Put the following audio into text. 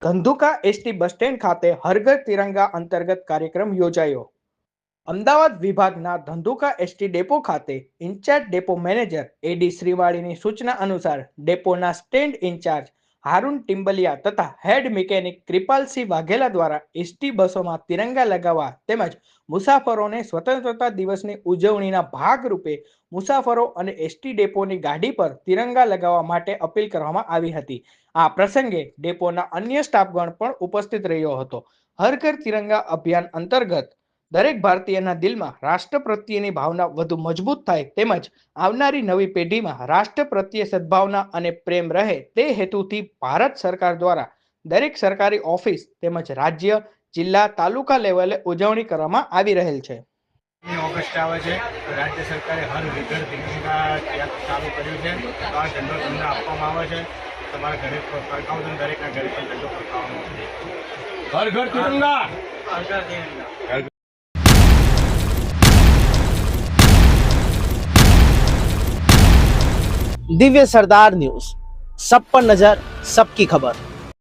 Dhandhuka ST bus stand ખાતે હર ઘર તિરંગા અંતર્ગત કાર્યક્રમ યોજાયો। અમદાવાદ વિભાગના ધંધુકા એસટી ડેપો ખાતે ઇન્ચાર્જ ડેપો મેનેજર એડી શ્રીવાળીની સૂચના અનુસાર ડેપોના સ્ટેન્ડ ઇન્ચાર્જ હારૂન ટિમ્બલિયા તથા હેડ મિકેનિક કૃપાલસિંહ વાઘેલા દ્વારા એસટી બસોમાં તિરંગા લગાવવા તેમજ મુસાફરોને સ્વતંત્રતા દિવસની ઉજવણીના ભાગરૂપે મુસાફરો અને એસટી ડેપોની ગાડી પર તિરંગા લગાવવા માટે અપીલ કરવામાં આવી હતી। આ પ્રસંગે ડેપોના અન્ય સ્ટાફગણ પણ ઉપસ્થિત રહ્યો હતો। હર ઘર તિરંગા અભિયાન અંતર્ગત દરેક ભારતીયના દિલમાં રાષ્ટ્ર પ્રત્યેની ભાવના વધુ મજબૂત થાય તેમજ આવનારી નવી પેઢીમાં રાષ્ટ્ર પ્રત્યે સદભાવના અને પ્રેમ રહે તે હેતુથી ભારત સરકાર દ્વારા દરેક સરકારી ઓફિસ તેમજ રાજ્ય, જિલ્લા, તાલુકા લેવલે ઉજવણી કરવામાં આવી રહેલ છે। ઓગસ્ટ આવે છે તો રાજ્ય સરકારે હર ઘર તિરંગા ચાલુ કર્યું છે। આ ઝંડો તમને આપવામાં આવે છે, તમારા ઘરે ફરકાવો, દરેકના ઘરે પણ ઝંડો ફરકાવવાનો છે। હર ઘર તિરંગા, હર ઘર તિરંગા। दिव्य सरदार न्यूज, सब पर नजर, सबकी खबर।